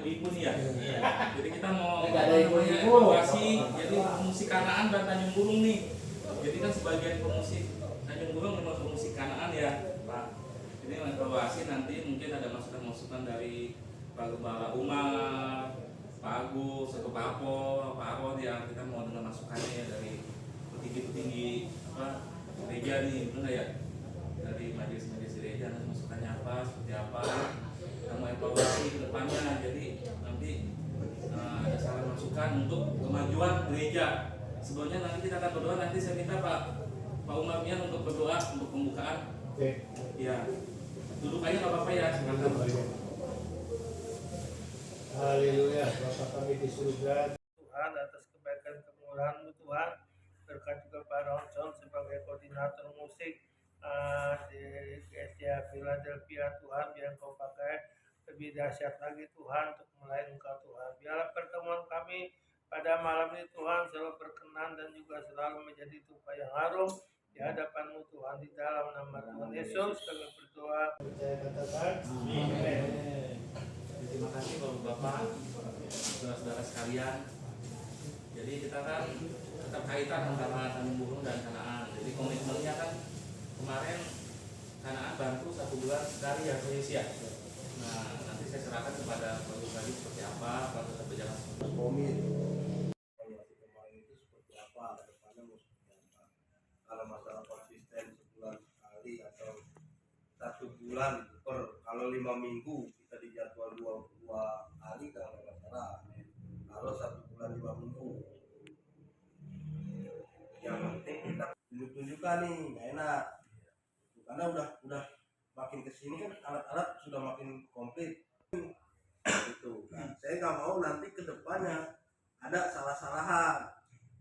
Ibu nih ya. Iya. Jadi kita mau evaluasi. Jadi pengungsi Kanaan dan Tanjung Burung nih. Jadi kan sebagian pengungsi Tanjung Burung memang pengungsi Kanaan ya, Pak. Ini evaluasi nanti mungkin ada masukan-masukan dari Pak Gembala Umar, Pak Agus, atau Pak Arod ya. Kita mau dengar masukannya ya dari petinggi-petinggi gereja nih, benar ya? Dari majelis-majelis gereja masukannya apa, seperti apa. Kita mau evaluasi ke depannya. Jadi nanti ada saran masukan untuk kemajuan gereja. Sebelumnya nanti kita akan berdoa. Nanti saya minta Pak Umar Mian untuk berdoa untuk pembukaan. Oke. Ya, duduk aja nggak apa-apa ya. Silakan. Haleluya, Bapa kami di surga. Tuhan atas kebaikan kemurahan-Mu Tuhan, berkat juga Pak Ronson sebagai koordinator musik di Gereja Philadelphia Tuhan, biar Engkau pakai lebih dahsyat lagi Tuhan untuk melayani Engkau Tuhan. Biarlah pertemuan kami pada malam ini Tuhan selalu berkenan dan juga selalu menjadi tumpah yang harum di hadapan-Mu Tuhan. Di dalam nama Tuhan Yesus kami berdoa. Saya katakan amin. Terima kasih Bapak, saudara-saudara sekalian. Jadi kita kan tetap kaitan antara Tanjung Burung dan Kanaan. Jadi komitmennya kan kemarin Kanaan bantu 1 bulan sekali ya, ya. Nah, nanti saya serahkan kepada Pak Gubernur seperti apa, kalau tetap berjalan seperti komit evaluasi kemarin itu seperti apa, ke depannya mau seperti apa. Kalau masalah konsisten sebulan sekali atau 1 bulan kalau 5 minggu kita dijadwal 2 kali kalau nggak salah. Kalau 1 bulan 5 minggu, yang penting kita tunjuk-tunjukkan nih, nggak enak karena udah makin kesini kan alat-alat sudah makin komplit gitu. Nah, saya nggak mau nanti ke depannya ada salah-salahan,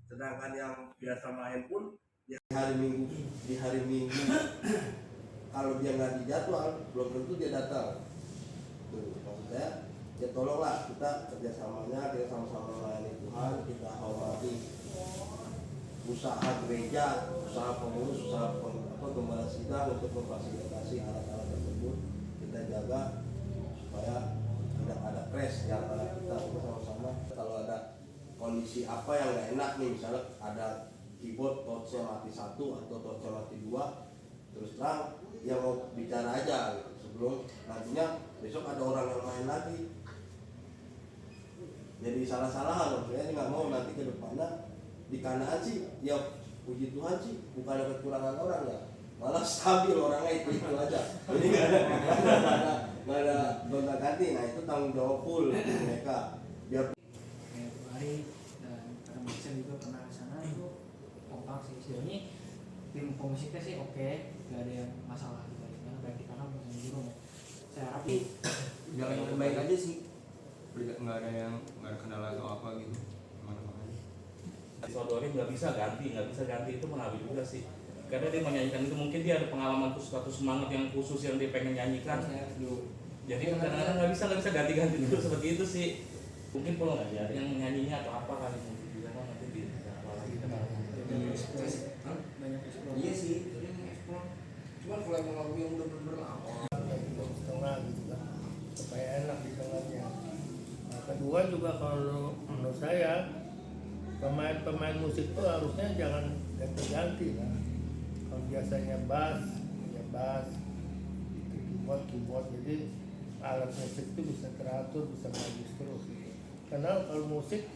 sedangkan yang biasa main pun di hari minggu kalau dia nggak dijadwal belum tentu dia datang. Tuh, maksud saya ya tolonglah kita kerjasamanya, kita sama-sama melayani Tuhan, kita hormati usaha gereja, usaha pengurus, usaha gembala sidang untuk memfasilitasi alat-alat tersebut. Kita jaga supaya tidak ada crash di antara kita sama-sama. Kalau ada kondisi apa yang nggak enak nih, misalnya ada keyboard touch-nya mati 1 atau touch-nya mati 2, terus terang dia mau bicara aja gitu, sebelum nantinya besok ada orang yang main lagi. Jadi salah-salahan, saya nggak mau nanti ke depannya di Kanaan sih, ya puji Tuhan sih bukan ada kekurangan orang ya, malah stabil orangnya itu aja. Jadi nggak ada gonta-ganti. Nah itu tanggung jawab full mereka. Biar hari dan karena bisa juga pernah ke sana itu kompak sih. Sejauh ini tim pemusiknya sih oke, nggak ada yang masalah gitu. Karena baik di kanan maupun di burung. Saya harap jalan yang baik aja sih, nggak ada kendala atau apa gitu. Sodorim nggak bisa ganti itu mengalir juga sih, karena dia menyanyikan itu mungkin dia ada pengalaman khusus atau semangat yang khusus yang dia pengen nyanyikan. Jadi kadang-kadang nggak bisa ganti-ganti dulu seperti itu sih. Mungkin kalau yang nyanyinya atau apa kali mungkin juga kan nanti di apa lagi banyak eksplor. iya sih, sering eksplor. Cuman kalau emang lagu yang udah bener-bener lama Tengah gitu kan, supaya enak di tengahnya. Nah, kedua juga kalau menurut saya pemain musik itu harusnya jangan ganti-ganti lah. Kalau biasanya bass, ya bass, itu keyboard, jadi alat musik itu bisa teratur, bisa bagus terus gitu. Karena kalau musik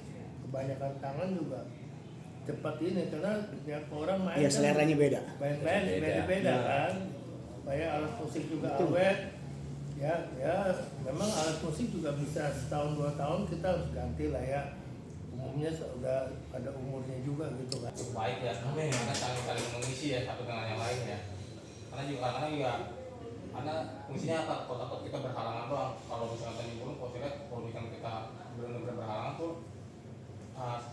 kebanyakan tangan juga cepat ini, karena setiap orang main Ya seleranya beda. Beda kan. Supaya alat musik juga awet. Ya memang alat musik juga bisa setahun 2 tahun kita harus ganti lah ya. Umumnya sudah ada umurnya juga gitu kan. Baik ya, karena saling mengisi ya satu dengan yang lain ya. Karena fungsinya apa? Kalau kita berhalangan doang. Kalau misalnya Tanjung Burung, kalau misalnya kita benar-benar berhalangan tuh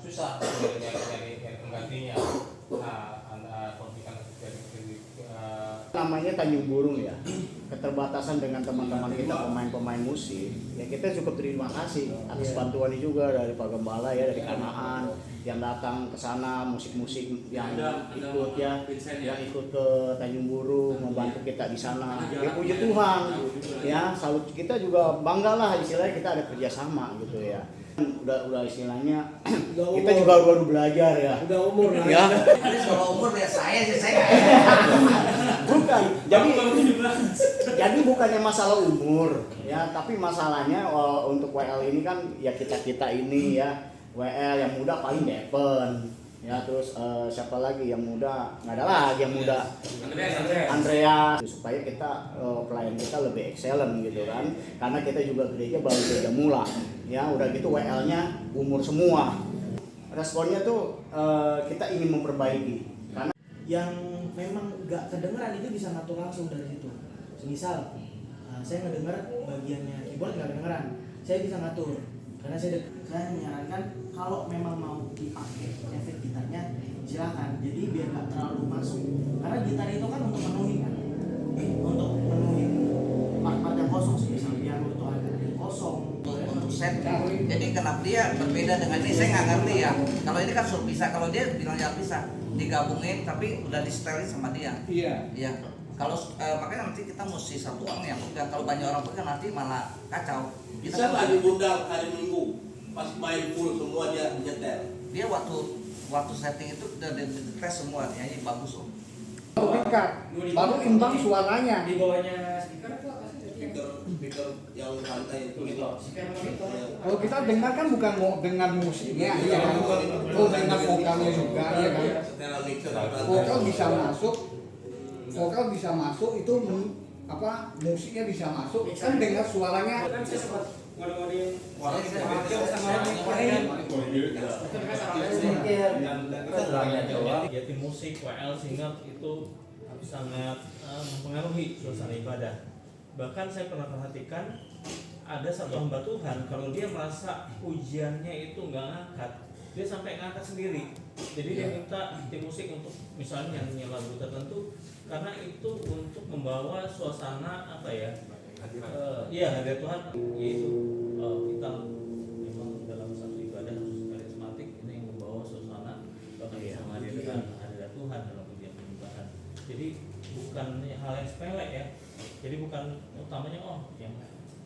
susah nyari penggantinya. Nah, kalau misalnya dari Namanya Tanjung Burung ya. keterbatasan dengan teman-teman kita pemain-pemain musik, ya kita cukup terima kasih atas bantuan juga dari Pak Gembala ya, dari Kanaan yang datang ke sana, musik-musik yang ikut ya, yang ikut ke Tanjung Burung membantu kita di sana. Ya puji Tuhan, ya salut, kita juga bangga lah istilahnya kita ada kerjasama gitu ya. Udah istilahnya kita juga baru belajar ya. Udah umur lah. Ya. Kalau umur ya saya sih saya. Bukan. Jadi bukannya masalah umur ya, tapi masalahnya untuk WL ini kan ya kita ini ya, WL yang muda paling Depen ya, terus siapa lagi yang muda, nggak ada lagi yang muda, Andrea, supaya kita pelayan kita lebih excellent gitu kan, karena kita juga gereja baru gereja mula ya, udah gitu WL-nya umur semua. Responnya tuh kita ingin memperbaiki karena yang memang nggak kedengeran itu bisa ngatur langsung dari situ. Misal saya ngedengar bagiannya keyboard nggak kedengeran, saya bisa ngatur karena saya menyarankan kalau memang mau dipakai efek gitarnya silakan, jadi biar nggak terlalu masuk, karena gitar itu kan untuk memenuhi part-part yang kosong, misal piano itu ada yang kosong Untuk setting. Jadi kenapa dia berbeda dengan ini saya nggak ngerti ya. Kalau ini kan suruh bisa, kalau dia bilang ya bisa digabungin tapi udah di setelin sama dia. Iya. Iya. Kalau makanya nanti kita mesti satu orang yang pegang. Kalau banyak orang pegang nanti malah kacau. Kita Bisa kan nggak diundang hari Minggu pas main full semua dia nyetel? dia waktu setting itu udah tes semua nyanyi bagus om. baru imbang suaranya. Di bawahnya speaker itu apa sih? Speaker yang santai itu. Kalau kita dengar kan bukan mau dengar musiknya, iya kan? Oh, dengar vokalnya juga, iya kan? Setelan mixer. Vokal bisa masuk itu musiknya bisa masuk, kan dengar suaranya. Kan saya sempat ngode-ngodein kegiatan musik WL sehingga itu sangat mempengaruhi suasana ibadah. Bahkan saya pernah perhatikan ada satu hamba Tuhan kalau dia merasa ujiannya itu nggak ngangkat, dia sampai ngangkat sendiri. Jadi dia minta tim musik untuk misalnya nyanyi lagu tertentu karena itu untuk membawa suasana apa ya? Hadirat Tuhan, yaitu kita memang dalam satu ibadah khusus karismatik ini yang membawa suasana bahkan menghadirkan hadirat Tuhan dalam kegiatan penyembahan. Jadi bukan hal yang sepele ya. Jadi bukan utamanya yang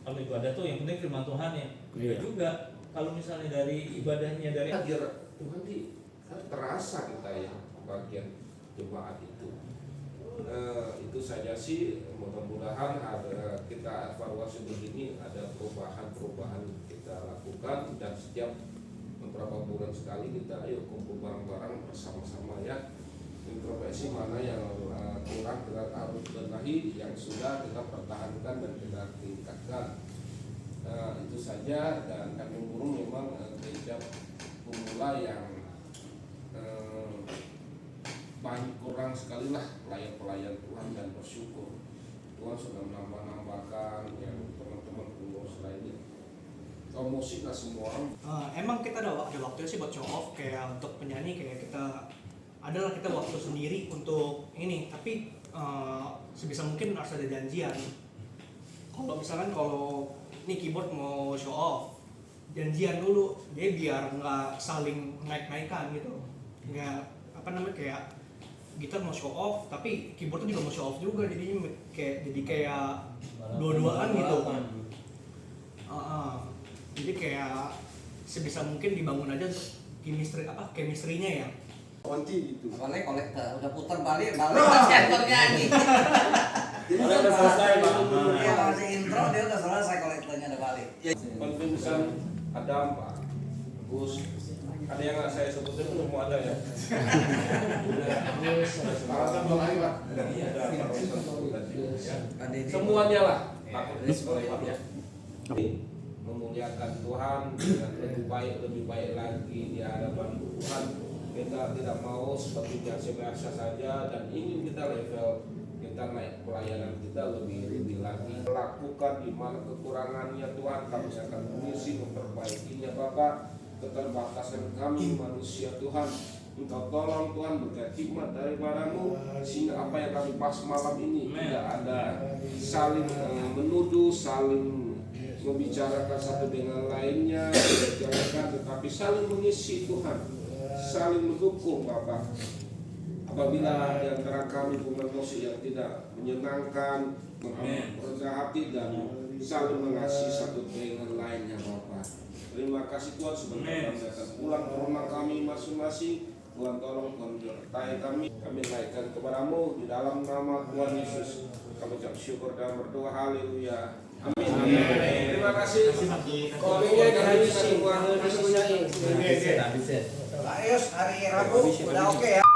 kalau ibadah tuh yang penting firman Tuhan ya. Iya juga kalau misalnya dari ibadahnya dari Tuhan kan terasa kita ya bagian jemaat itu. Itu saja sih, mudah-mudahan ada kita evaluasi begini, ada perubahan-perubahan kita lakukan dan setiap beberapa bulan sekali kita ayo kumpul bareng-bareng bersama-sama ya, introspeksi mana yang kurang kita harus benahi, yang sudah kita pertahankan dan kita tingkatkan. Itu saja, dan Tanjung Burung memang gereja pemula yang banyak kurang sekali lah pelayan-pelayan Tuhan, dan bersyukur Tuhan sudah menambah-nambahkan yang teman-teman pengurus lainnya. Kalau musik lah semua orang. Emang kita ada waktu sih buat show off, kayak untuk penyanyi kayak kita adalah kita waktu sendiri untuk ini, tapi sebisa mungkin harus ada janjian. Kalau misalkan ini keyboard mau show off, janjian dulu, dia biar nggak saling naik-naikan gitu, nggak kayak gitar mau show off tapi keyboard juga mau show off juga, jadi kayak dua-duaan gitu. Jadi kayak sebisa mungkin dibangun aja untuk chemistry-nya ya. Kunci gitu. Kolektor udah putar balik masih nyanyi. Udah selesai Pak. Dia masih intro dia udah selesai kolektornya udah balik. Konvinsan ada Pak Gus, ada yang nggak saya sebutin semua ada ya. Semuanya lah memuliakan Tuhan dengan lebih baik lagi di hadapan Tuhan. Kita tidak mau seperti biasa saja, dan ingin kita naik pelayanan kita lebih lagi. Lakukan di mana kekurangannya Tuhan, kami akan mengisi memperbaikinya Bapak. Keterbatasan kami manusia Tuhan, Engkau tolong Tuhan, berkat hikmat daripadamu, sehingga apa yang kami bahas malam ini tidak ada saling menuduh, saling membicarakan satu dengan lainnya, membicarakan, tetapi saling mengisi Tuhan, saling mendukung Bapak. Apabila di antara kami pengurus yang tidak menyenangkan, merendah hati dan saling mengasihi satu dengan lainnya Bapak. Terima kasih Tuhan, sebentar kami akan pulang ke rumah kami masing-masing. Tuhan tolong, Tuhan menyertai kami naikkan kepadamu di dalam nama Tuhan Yesus. Kami ucap syukur dan berdoa, haleluya. Amin. Terima kasih. Kopinya dihabisin. Pak Yus, hari Rabu udah oke ya.